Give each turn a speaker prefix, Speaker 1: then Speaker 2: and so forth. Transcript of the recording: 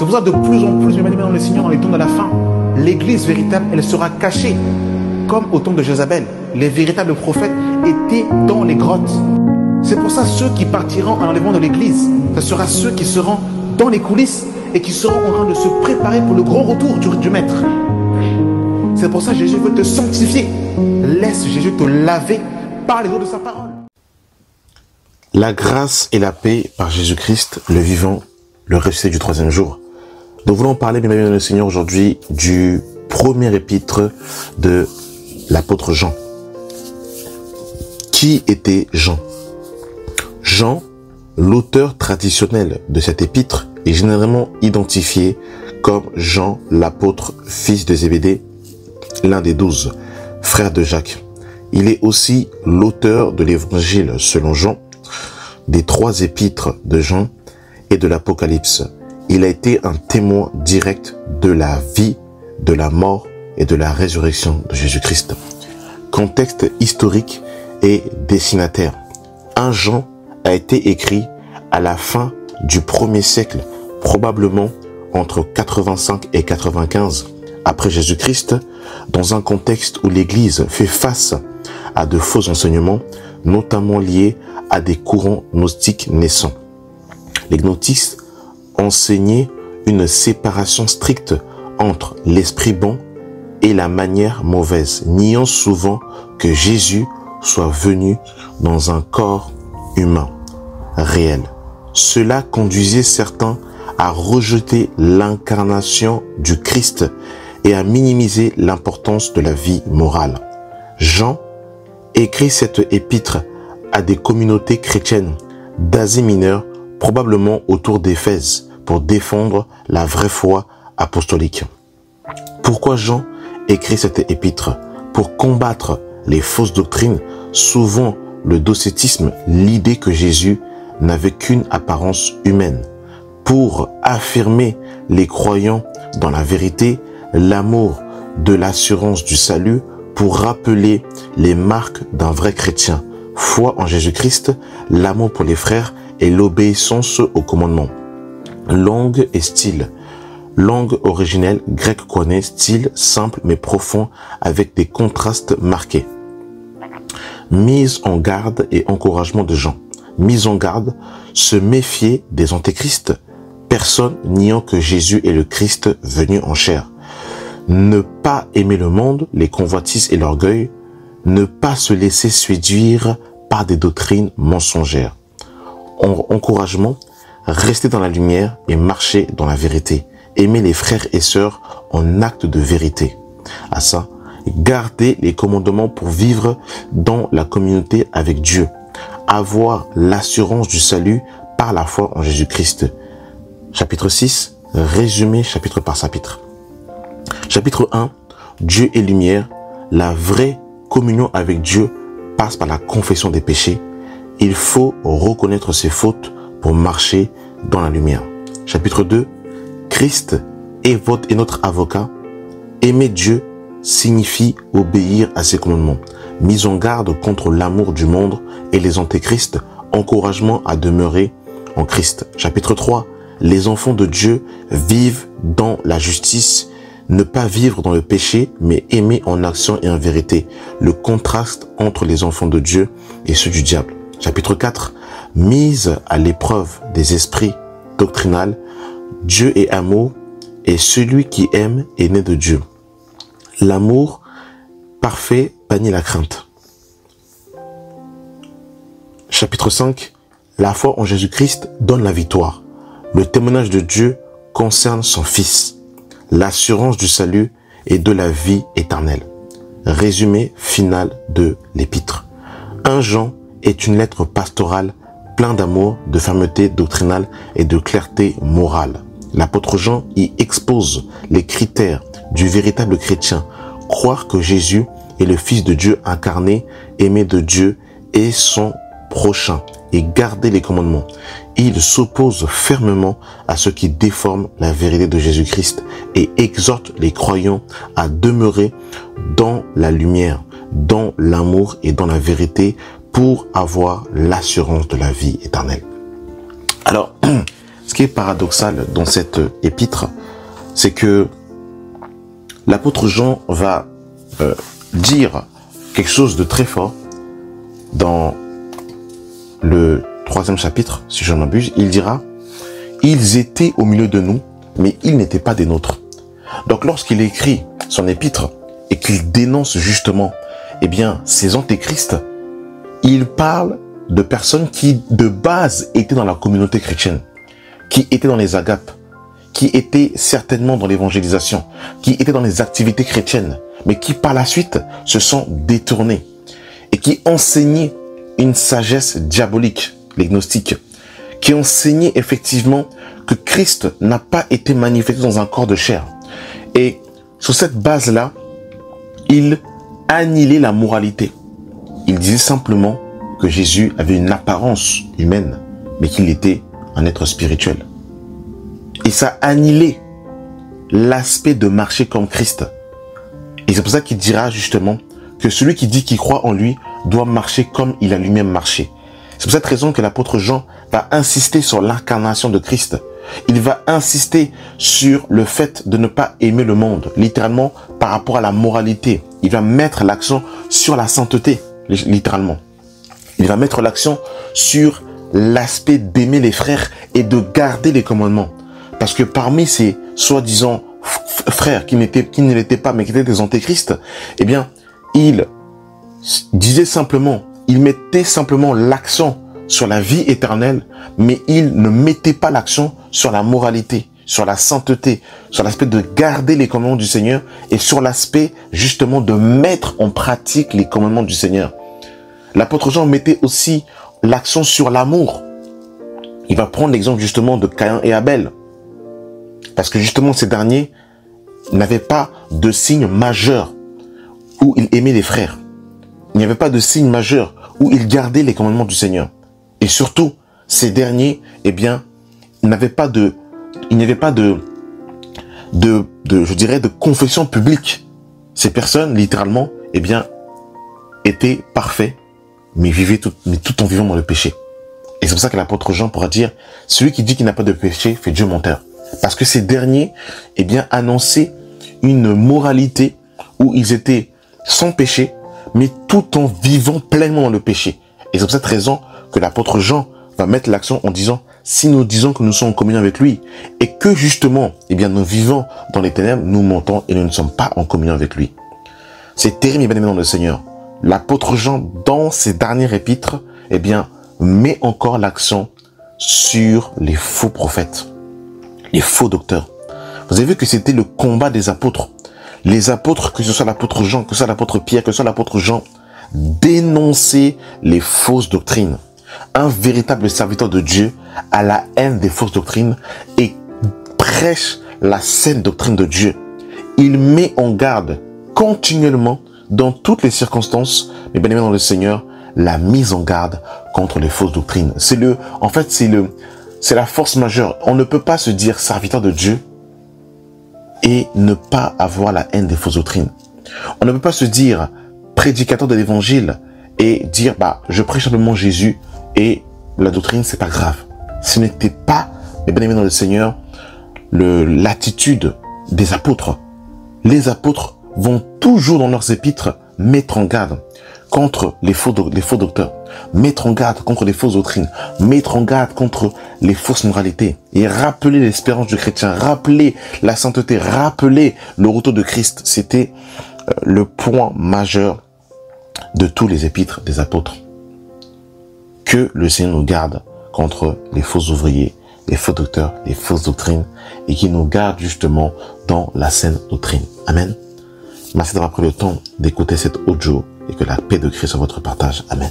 Speaker 1: C'est pour ça que de plus en plus, bien-aimés dans le Seigneur, dans les temps de la fin, l'église véritable, elle sera cachée. Comme au temps de Jézabel, les véritables prophètes étaient dans les grottes. C'est pour ça ceux qui partiront à l'enlèvement de l'église, ce sera ceux qui seront dans les coulisses et qui seront en train de se préparer pour le grand retour du Maître. C'est pour ça que Jésus veut te sanctifier. Laisse Jésus te laver par les eaux de sa parole.
Speaker 2: La grâce et la paix par Jésus-Christ, le vivant, le ressuscité du troisième jour. Nous voulons parler, bien aimés, le Seigneur, aujourd'hui du premier épître de l'apôtre Jean. Qui était Jean? Jean, l'auteur traditionnel de cet épître, est généralement identifié comme Jean l'apôtre, fils de Zébédée, l'un des 12, frère de Jacques. Il est aussi l'auteur de l'évangile selon Jean, des 3 épîtres de Jean et de l'Apocalypse. Il a été un témoin direct de la vie, de la mort et de la résurrection de Jésus-Christ. Contexte historique et destinataire. 1 Jean a été écrit à la fin du 1er siècle, probablement entre 85 et 95 après Jésus-Christ, dans un contexte où l'Église fait face à de faux enseignements, notamment liés à des courants gnostiques naissants. Les gnostiques enseignaient une séparation stricte entre l'esprit bon et la manière mauvaise, niant souvent que Jésus soit venu dans un corps humain réel. Cela conduisait certains à rejeter l'incarnation du Christ et à minimiser l'importance de la vie morale. Jean écrit cette épître à des communautés chrétiennes d'Asie mineure, probablement autour d'Éphèse, pour défendre la vraie foi apostolique. Pourquoi Jean écrit cette épître? Pour combattre les fausses doctrines, souvent le docétisme, l'idée que Jésus n'avait qu'une apparence humaine. Pour affirmer les croyants dans la vérité, l'amour de l'assurance du salut, pour rappeler les marques d'un vrai chrétien, foi en Jésus-Christ, l'amour pour les frères et l'obéissance aux commandements. Langue et style. Langue originelle, grec koiné, style simple mais profond avec des contrastes marqués. Mise en garde et encouragement de Jean. Mise en garde, se méfier des antéchrists, personne niant que Jésus est le Christ venu en chair. Ne pas aimer le monde, les convoitises et l'orgueil, ne pas se laisser séduire par des doctrines mensongères. Encouragement, rester dans la lumière et marcher dans la vérité. Aimer les frères et sœurs en acte de vérité. À ça, garder les commandements pour vivre dans la communauté avec Dieu. Avoir l'assurance du salut par la foi en Jésus-Christ. Chapitre 6, résumé chapitre par chapitre. Chapitre 1, Dieu est lumière. La vraie communion avec Dieu passe par la confession des péchés. Il faut reconnaître ses fautes pour marcher dans la lumière. Chapitre 2, Christ est notre avocat. Aimer Dieu signifie obéir à ses commandements. Mise en garde contre l'amour du monde et les antéchrists, encouragement à demeurer en Christ. Chapitre 3, les enfants de Dieu vivent dans la justice, ne pas vivre dans le péché, mais aimer en action et en vérité. Le contraste entre les enfants de Dieu et ceux du diable. Chapitre 4, mise à l'épreuve des esprits doctrinales. Dieu est amour et celui qui aime est né de Dieu. L'amour parfait bannit la crainte. Chapitre 5, la foi en Jésus-Christ donne la victoire. Le témoignage de Dieu concerne son Fils. L'assurance du salut et de la vie éternelle. Résumé final de l'épître. 1 Jean est une lettre pastorale pleine d'amour, de fermeté doctrinale et de clarté morale. L'apôtre Jean y expose les critères du véritable chrétien. Croire que Jésus est le Fils de Dieu incarné, aimé de Dieu et son prochain, et garder les commandements. Il s'oppose fermement à ceux qui déforment la vérité de Jésus-Christ et exhorte les croyants à demeurer dans la lumière, dans l'amour et dans la vérité pour avoir l'assurance de la vie éternelle. Alors, ce qui est paradoxal dans cette épître, c'est que l'apôtre Jean va dire quelque chose de très fort dans le 3e chapitre, si je ne m'abuse. Il dira « Ils étaient au milieu de nous, mais ils n'étaient pas des nôtres. » Donc lorsqu'il écrit son épître et qu'il dénonce justement ces antéchrists, il parle de personnes qui de base étaient dans la communauté chrétienne, qui étaient dans les agapes, qui étaient certainement dans l'évangélisation, qui étaient dans les activités chrétiennes, mais qui par la suite se sont détournés et qui enseignaient une sagesse diabolique, les gnostiques, qui enseignaient effectivement que Christ n'a pas été manifesté dans un corps de chair. Et sur cette base-là, il annihilait la moralité. Il disait simplement que Jésus avait une apparence humaine, mais qu'il était un être spirituel. Et ça annihilait l'aspect de marcher comme Christ. Et c'est pour ça qu'il dira justement que celui qui dit qu'il croit en lui doit marcher comme il a lui-même marché. C'est pour cette raison que l'apôtre Jean va insister sur l'incarnation de Christ. Il va insister sur le fait de ne pas aimer le monde, littéralement par rapport à la moralité. Il va mettre l'accent sur la sainteté, littéralement. Il va mettre l'accent sur l'aspect d'aimer les frères et de garder les commandements. Parce que parmi ces soi-disant frères qui ne l'étaient pas, mais qui étaient des antéchrists, il disait simplement, il mettait simplement l'accent sur la vie éternelle, mais il ne mettait pas l'accent sur la moralité, sur la sainteté, sur l'aspect de garder les commandements du Seigneur et sur l'aspect justement de mettre en pratique les commandements du Seigneur. L'apôtre Jean mettait aussi l'accent sur l'amour. Il va prendre l'exemple justement de Caïn et Abel. Parce que justement ces derniers n'avaient pas de signe majeur où ils aimaient les frères. Il n'y avait pas de signe majeur où ils gardaient les commandements du Seigneur. Et surtout, ces derniers, il n'y avait pas de confession publique. Ces personnes, littéralement, étaient parfaits, mais vivaient tout en vivant dans le péché. Et c'est pour ça que l'apôtre Jean pourra dire, celui qui dit qu'il n'a pas de péché fait Dieu menteur. Parce que ces derniers, annonçaient une moralité où ils étaient sans péché, mais tout en vivant pleinement dans le péché. Et c'est pour cette raison que l'apôtre Jean va mettre l'accent en disant, si nous disons que nous sommes en communion avec lui, et que justement, nous vivons dans les ténèbres, nous mentons et nous ne sommes pas en communion avec lui. C'est terrible, bien aimé dans le Seigneur. L'apôtre Jean, dans ses derniers épîtres, met encore l'accent sur les faux prophètes, les faux docteurs. Vous avez vu que c'était le combat des apôtres. Les apôtres, que ce soit l'apôtre Jean, que ce soit l'apôtre Pierre, que ce soit l'apôtre Jean, dénonçaient les fausses doctrines. Un véritable serviteur de Dieu a la haine des fausses doctrines et prêche la saine doctrine de Dieu. Il met en garde continuellement, dans toutes les circonstances, mais bien aimé dans le Seigneur, la mise en garde contre les fausses doctrines. C'est la force majeure. On ne peut pas se dire serviteur de Dieu et ne pas avoir la haine des fausses doctrines. On ne peut pas se dire prédicateur de l'évangile et dire, je prêche simplement Jésus et la doctrine, c'est pas grave. Ce n'était pas, mais bien aimé dans le Seigneur, l'attitude des apôtres. Les apôtres vont toujours dans leurs épîtres mettre en garde contre les faux docteurs, mettre en garde contre les fausses doctrines, mettre en garde contre les fausses moralités et rappeler l'espérance du chrétien, rappeler la sainteté, rappeler le retour de Christ. C'était le point majeur de tous les épîtres des apôtres. Que le Seigneur nous garde contre les faux ouvriers, les faux docteurs, les fausses doctrines et qui nous garde justement dans la saine doctrine. Amen. Merci d'avoir pris le temps d'écouter cet audio et que la paix de Christ soit votre partage. Amen.